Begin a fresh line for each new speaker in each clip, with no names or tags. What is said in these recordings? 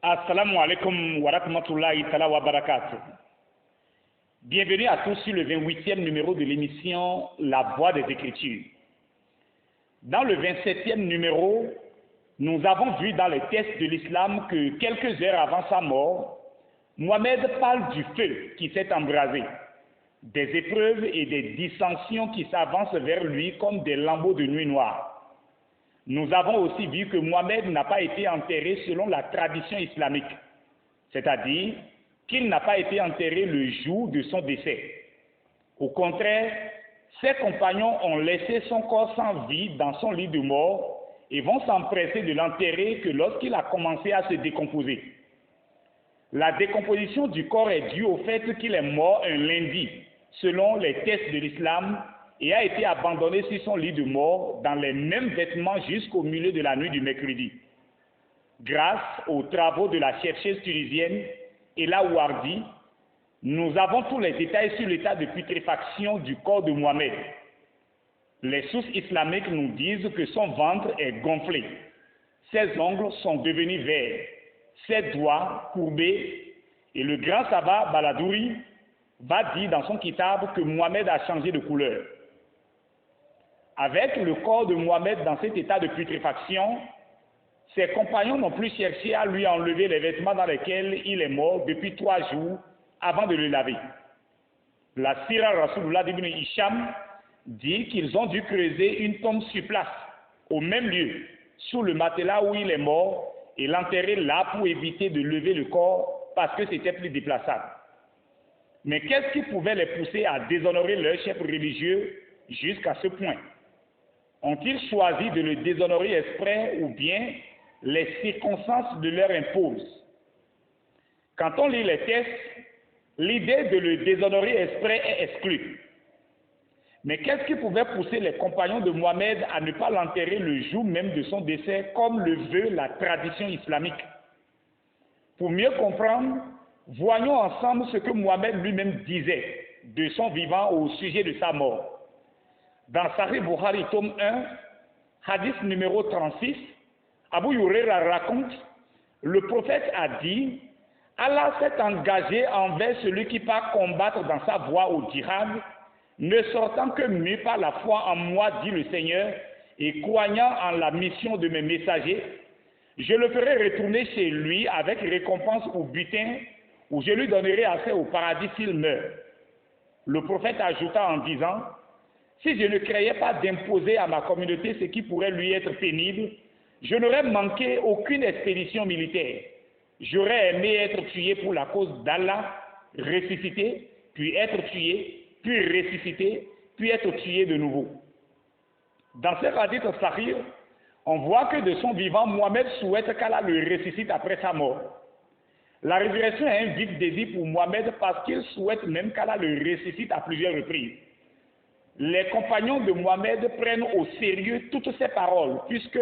Assalamu alaikum wa rahmatullahi ta'ala wa barakatuh. Bienvenue à tous sur le 28e numéro de l'émission La Voix des Écritures. Dans le 27e numéro, nous avons vu dans les textes de l'islam que quelques heures avant sa mort, Mohammed parle du feu qui s'est embrasé, des épreuves et des dissensions qui s'avancent vers lui comme des lambeaux de nuit noire. Nous avons aussi vu que Mohammed n'a pas été enterré selon la tradition islamique, c'est-à-dire qu'il n'a pas été enterré le jour de son décès. Au contraire, ses compagnons ont laissé son corps sans vie dans son lit de mort et vont s'empresser de l'enterrer que lorsqu'il a commencé à se décomposer. La décomposition du corps est due au fait qu'il est mort un lundi, selon les textes de l'islam, et a été abandonné sur son lit de mort dans les mêmes vêtements jusqu'au milieu de la nuit du mercredi. Grâce aux travaux de la chercheuse tunisienne Ella Ouardi, nous avons tous les détails sur l'état de putréfaction du corps de Mohammed. Les sources islamiques nous disent que son ventre est gonflé, ses ongles sont devenus verts, ses doigts courbés, et le grand sabbat Baladouri va dire dans son kitab que Mohammed a changé de couleur. Avec le corps de Mohammed dans cet état de putréfaction, ses compagnons n'ont plus cherché à lui enlever les vêtements dans lesquels il est mort depuis 3 jours avant de le laver. La Sira Rasulullah ibn Hisham dit qu'ils ont dû creuser une tombe sur place, au même lieu, sous le matelas où il est mort, et l'enterrer là pour éviter de lever le corps parce que c'était plus déplaçable. Mais qu'est-ce qui pouvait les pousser à déshonorer leur chef religieux jusqu'à ce point? Ont-ils choisi de le déshonorer exprès ou bien les circonstances le leur imposent? Quand on lit les textes, l'idée de le déshonorer exprès est exclue. Mais qu'est-ce qui pouvait pousser les compagnons de Mohammed à ne pas l'enterrer le jour même de son décès comme le veut la tradition islamique? Pour mieux comprendre, voyons ensemble ce que Mohammed lui-même disait de son vivant au sujet de sa mort. Dans Sahih Bukhari, tome 1, hadith numéro 36, Abu Huraira raconte, le prophète a dit, Allah s'est engagé envers celui qui part combattre dans sa voie au djihad, ne sortant que mieux par la foi en moi, dit le Seigneur, et croyant en la mission de mes messagers, je le ferai retourner chez lui avec récompense au butin, où je lui donnerai accès au paradis s'il meurt. Le prophète ajouta en disant, si je ne craignais pas d'imposer à ma communauté ce qui pourrait lui être pénible, je n'aurais manqué aucune expédition militaire. J'aurais aimé être tué pour la cause d'Allah, ressuscité, puis être tué, puis ressuscité, puis être tué de nouveau. Dans ce hadith sahih, on voit que de son vivant, Mohammed souhaite qu'Allah le ressuscite après sa mort. La résurrection est un vif désir pour Mohammed parce qu'il souhaite même qu'Allah le ressuscite à plusieurs reprises. Les compagnons de Mohammed prennent au sérieux toutes ces paroles, puisque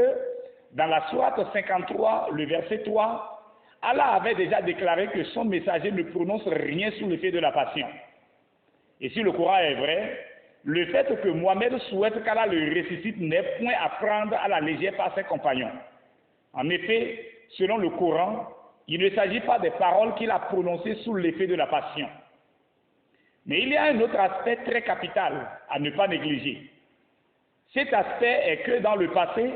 dans la sourate 53, le verset 3, Allah avait déjà déclaré que son messager ne prononce rien sous l'effet de la passion. Et si le Coran est vrai, le fait que Mohammed souhaite qu'Allah le ressuscite n'est point à prendre à la légère par ses compagnons. En effet, selon le Coran, il ne s'agit pas des paroles qu'il a prononcées sous l'effet de la passion. Mais il y a un autre aspect très capital à ne pas négliger. Cet aspect est que dans le passé,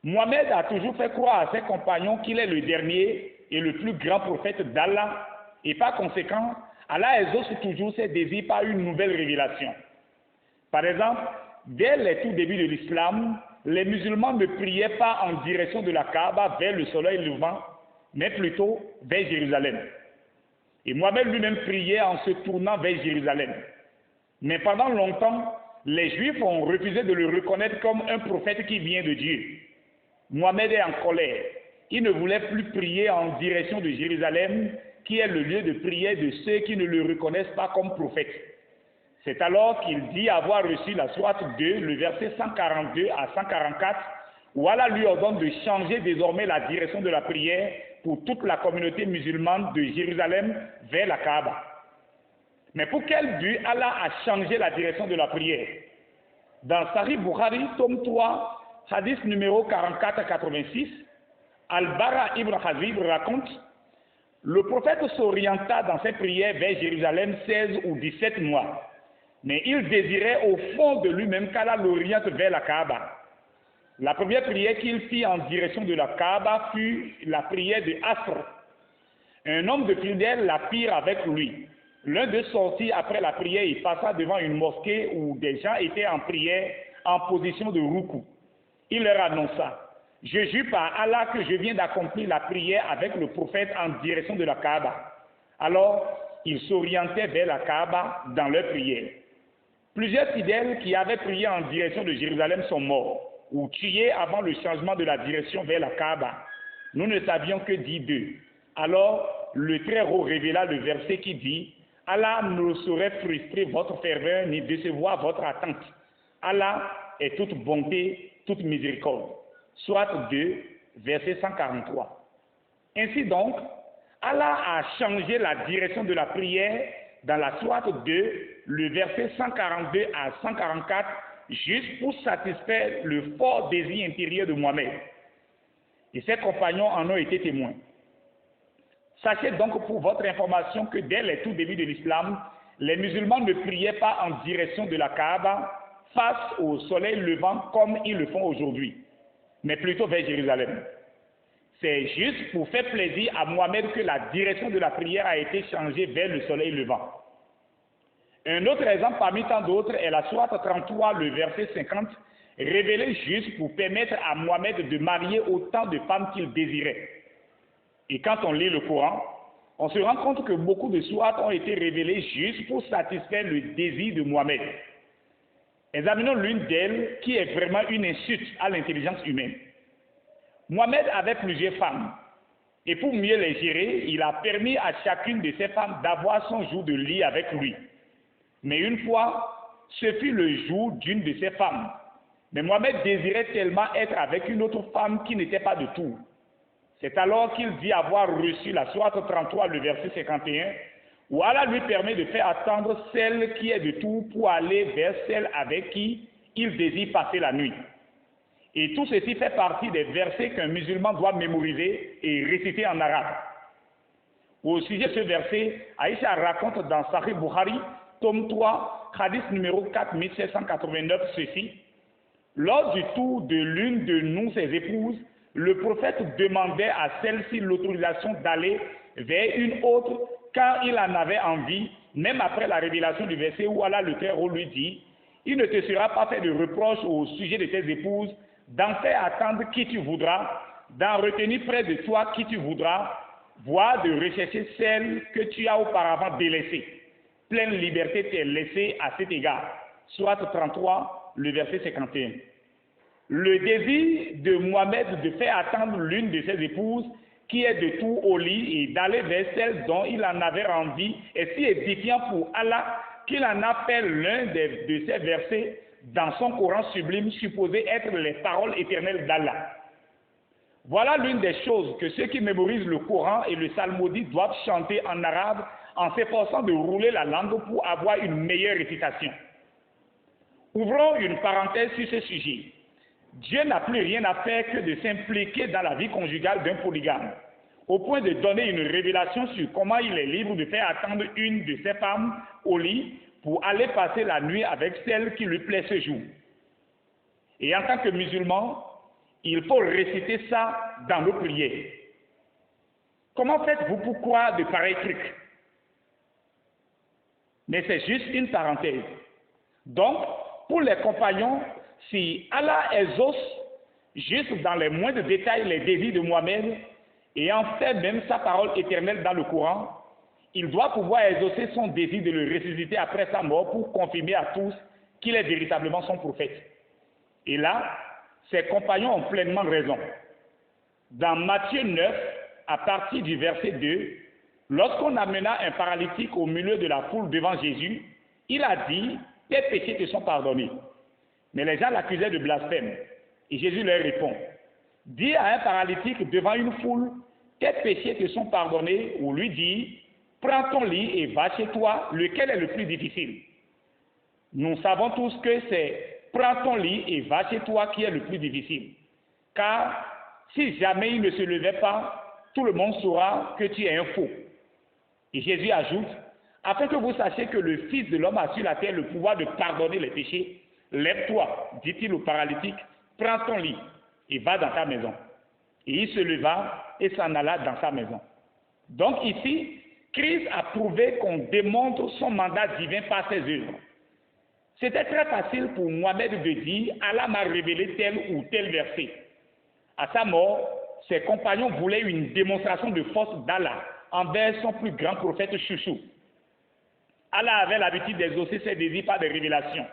Mohammed a toujours fait croire à ses compagnons qu'il est le dernier et le plus grand prophète d'Allah, et par conséquent, Allah exauce toujours ses désirs par une nouvelle révélation. Par exemple, dès les tout débuts de l'islam, les musulmans ne priaient pas en direction de la Kaaba vers le soleil levant, mais plutôt vers Jérusalem. Et Mohammed lui-même priait en se tournant vers Jérusalem. Mais pendant longtemps, les Juifs ont refusé de le reconnaître comme un prophète qui vient de Dieu. Mohammed est en colère. Il ne voulait plus prier en direction de Jérusalem, qui est le lieu de prière de ceux qui ne le reconnaissent pas comme prophète. C'est alors qu'il dit avoir reçu la sourate 2, le verset 142 à 144, où Allah lui ordonne de changer désormais la direction de la prière pour toute la communauté musulmane de Jérusalem vers la Kaaba. Mais pour quel but Allah a changé la direction de la prière? Dans Sahih Bukhari, tome 3, hadith numéro 44 à 86, Al-Bara ibn Khazib raconte Le prophète s'orienta dans ses prières vers Jérusalem 16 ou 17 mois. Mais il désirait au fond de lui-même qu'Allah l'oriente vers la Kaaba. La première prière qu'il fit en direction de la Kaaba fut la prière de Asr. Un homme de fidèles la prirent avec lui. L'un d'eux sortit après la prière et passa devant une mosquée où des gens étaient en prière en position de ruku. Il leur annonça: « Je jure par Allah que je viens d'accomplir la prière avec le prophète en direction de la Kaaba. » Alors, ils s'orientaient vers la Kaaba dans leur prière. Plusieurs fidèles qui avaient prié en direction de Jérusalem sont morts ou tués avant le changement de la direction vers la Kaaba. Nous ne savions que dire d'eux. Alors, le Très-Haut révéla le verset qui dit: « Allah ne saurait frustrer votre ferveur ni décevoir votre attente. Allah est toute bonté, toute miséricorde. » Sourate 2, verset 143. Ainsi donc, Allah a changé la direction de la prière dans la Sourate 2, le verset 142 à 144, juste pour satisfaire le fort désir intérieur de Mohammed. Et ses compagnons en ont été témoins. Sachez donc pour votre information que dès les tout débuts de l'islam, les musulmans ne priaient pas en direction de la Kaaba face au soleil levant comme ils le font aujourd'hui, mais plutôt vers Jérusalem. C'est juste pour faire plaisir à Mohammed que la direction de la prière a été changée vers le soleil levant. Un autre exemple parmi tant d'autres est la Sourate 33, le verset 50, révélé juste pour permettre à Mohammed de marier autant de femmes qu'il désirait. Et quand on lit le Coran, on se rend compte que beaucoup de sourates ont été révélées juste pour satisfaire le désir de Mohammed. Examinons l'une d'elles qui est vraiment une insulte à l'intelligence humaine. Mohammed avait plusieurs femmes, et pour mieux les gérer, il a permis à chacune de ces femmes d'avoir son jour de lit avec lui. Mais une fois, ce fut le jour d'une de ces femmes. Mais Mohammed désirait tellement être avec une autre femme qui n'était pas de Tours. C'est alors qu'il dit avoir reçu la Sourate 33, le verset 51, où Allah lui permet de faire attendre celle qui est de Tours pour aller vers celle avec qui il désire passer la nuit. Et tout ceci fait partie des versets qu'un musulman doit mémoriser et réciter en arabe. Au sujet de ce verset, Aïcha raconte dans Sahih Bukhari, tome 3, hadith numéro 4789, ceci: lors du tour de l'une de nous, ses épouses, le prophète demandait à celle-ci l'autorisation d'aller vers une autre quand il en avait envie, même après la révélation du verset où Allah le Très-Haut lui dit: il ne te sera pas fait de reproche au sujet de tes épouses, d'en faire attendre qui tu voudras, d'en retenir près de toi qui tu voudras, voire de rechercher celle que tu as auparavant délaissée. Pleine liberté t'est laissée à cet égard. Sourate 33, le verset 51. Le désir de Mohammed de faire attendre l'une de ses épouses, qui est de tout au lit, et d'aller vers celle dont il en avait envie, est si édifiant pour Allah qu'il en a fait l'un de ces versets dans son Coran sublime, supposé être les paroles éternelles d'Allah. Voilà l'une des choses que ceux qui mémorisent le Coran et le psalmodie doivent chanter en arabe en s'efforçant de rouler la langue pour avoir une meilleure récitation. Ouvrons une parenthèse sur ce sujet. Dieu n'a plus rien à faire que de s'impliquer dans la vie conjugale d'un polygame, au point de donner une révélation sur comment il est libre de faire attendre une de ses femmes au lit pour aller passer la nuit avec celle qui lui plaît ce jour. Et en tant que musulman, il faut réciter ça dans nos prières. Comment faites-vous pour croire de pareils trucs? Mais c'est juste une parenthèse. Donc, pour les compagnons, si Allah exauce juste dans les moindres détails les désirs de Mohammed et en fait même sa parole éternelle dans le Coran, il doit pouvoir exaucer son désir de le ressusciter après sa mort pour confirmer à tous qu'il est véritablement son prophète. Et là, ses compagnons ont pleinement raison. Dans Matthieu 9, à partir du verset 2, lorsqu'on amena un paralytique au milieu de la foule devant Jésus, il a dit: « Tes péchés te sont pardonnés. » Mais les gens l'accusaient de blasphème. Et Jésus leur répond: « Dis à un paralytique devant une foule, tes péchés te sont pardonnés, ou lui dis, prends ton lit et va chez toi, lequel est le plus difficile? » Nous savons tous que c'est prends ton lit et va chez toi qui est le plus difficile. Car si jamais il ne se levait pas, tout le monde saura que tu es un faux. Et Jésus ajoute, afin que vous sachiez que le Fils de l'homme a sur la terre le pouvoir de pardonner les péchés, lève-toi, dit-il au paralytique, prends ton lit et va dans ta maison. Et il se leva et s'en alla dans sa maison. Donc ici, Christ a prouvé qu'on démontre son mandat divin par ses œuvres. C'était très facile pour Mohamed de dire « Allah m'a révélé tel ou tel verset ». À sa mort, ses compagnons voulaient une démonstration de force d'Allah envers son plus grand prophète chouchou. Allah avait l'habitude d'exaucer ses désirs par des révélations.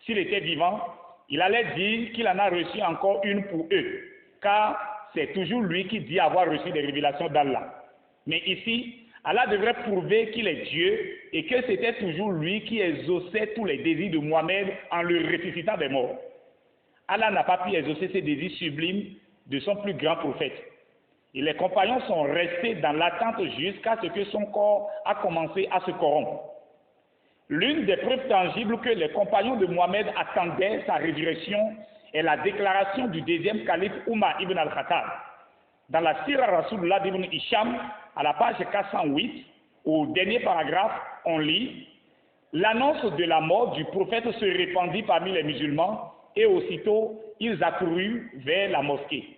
S'il était vivant, il allait dire qu'il en a reçu encore une pour eux, car c'est toujours lui qui dit avoir reçu des révélations d'Allah. Mais ici, Allah devrait prouver qu'il est Dieu et que c'était toujours lui qui exauçait tous les désirs de Mohamed en le ressuscitant des morts. Allah n'a pas pu exaucer ces désirs sublimes de son plus grand prophète. Et les compagnons sont restés dans l'attente jusqu'à ce que son corps a commencé à se corrompre. L'une des preuves tangibles que les compagnons de Mohamed attendaient sa résurrection est la déclaration du deuxième calife Omar ibn al-Khattab. Dans la Sira Rasulullah d'Ibn Hisham, à la page 408, au dernier paragraphe, on lit « L'annonce de la mort du prophète se répandit parmi les musulmans et aussitôt ils accoururent vers la mosquée.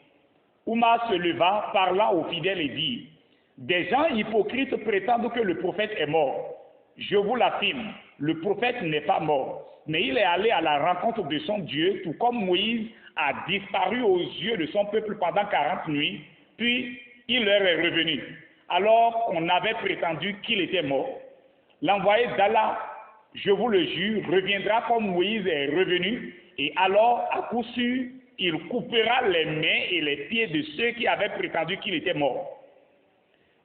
Omar se leva, parlant aux fidèles et dit « Des gens hypocrites prétendent que le prophète est mort. Je vous l'affirme, le prophète n'est pas mort, mais il est allé à la rencontre de son Dieu, tout comme Moïse a disparu aux yeux de son peuple pendant 40 nuits, puis il leur est revenu, alors qu'on avait prétendu qu'il était mort. L'envoyé d'Allah, je vous le jure, reviendra comme Moïse est revenu, et alors, à coup sûr, il coupera les mains et les pieds de ceux qui avaient prétendu qu'il était mort.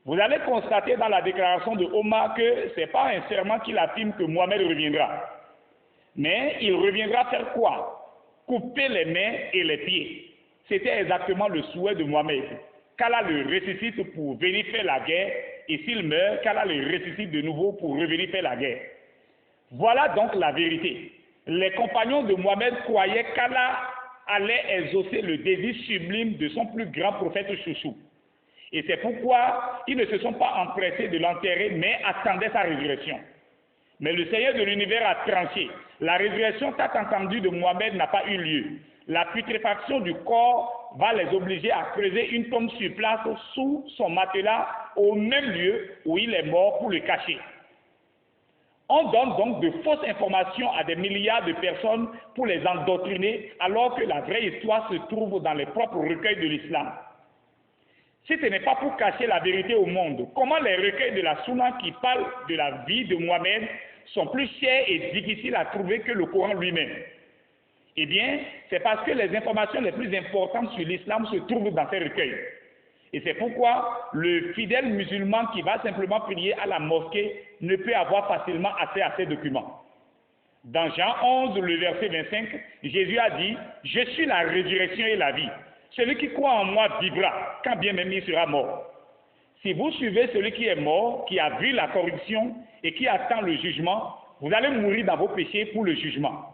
Vous allez constater dans la déclaration de Omar que ce n'est pas un serment qu'il affirme que Mohamed reviendra. Mais il reviendra faire quoi? Couper les mains et les pieds. C'était exactement le souhait de Mohamed. Qu'Allah le ressuscite pour venir faire la guerre, et s'il meurt, qu'Allah le ressuscite de nouveau pour revenir faire la guerre. Voilà donc la vérité. Les compagnons de Mohamed croyaient qu'Allah allait exaucer le désir sublime de son plus grand prophète chouchou. Et c'est pourquoi ils ne se sont pas empressés de l'enterrer, mais attendaient sa résurrection. Mais le Seigneur de l'univers a tranché. La résurrection tant entendue de Mohamed n'a pas eu lieu. La putréfaction du corps va les obliger à creuser une tombe sur place sous son matelas au même lieu où il est mort pour le cacher. On donne donc de fausses informations à des milliards de personnes pour les endoctriner alors que la vraie histoire se trouve dans les propres recueils de l'islam. Si ce n'est pas pour cacher la vérité au monde, comment les recueils de la Sunna qui parlent de la vie de Mohamed sont plus chers et difficiles à trouver que le Coran lui-même? Eh bien, c'est parce que les informations les plus importantes sur l'islam se trouvent dans ces recueils. Et c'est pourquoi le fidèle musulman qui va simplement prier à la mosquée ne peut avoir facilement accès à ces documents. Dans Jean 11, le verset 25, Jésus a dit « Je suis la résurrection et la vie. Celui qui croit en moi vivra, quand bien même il sera mort. » Si vous suivez celui qui est mort, qui a vu la corruption et qui attend le jugement, vous allez mourir dans vos péchés pour le jugement.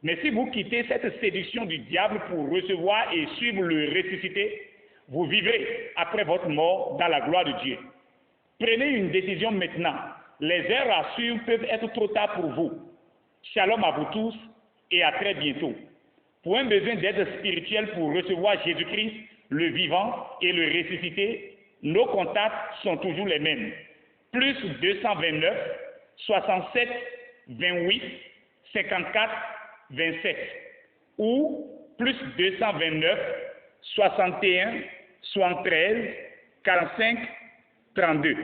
Mais si vous quittez cette séduction du diable pour recevoir et suivre le ressuscité, vous vivrez après votre mort dans la gloire de Dieu. Prenez une décision maintenant. Les heures à suivre peuvent être trop tard pour vous. Shalom à vous tous et à très bientôt. Pour un besoin d'aide spirituelle pour recevoir Jésus-Christ, le vivant et le ressuscité, nos contacts sont toujours les mêmes. Plus 229 67 28 54 27 ou plus 229 61 73 45 32.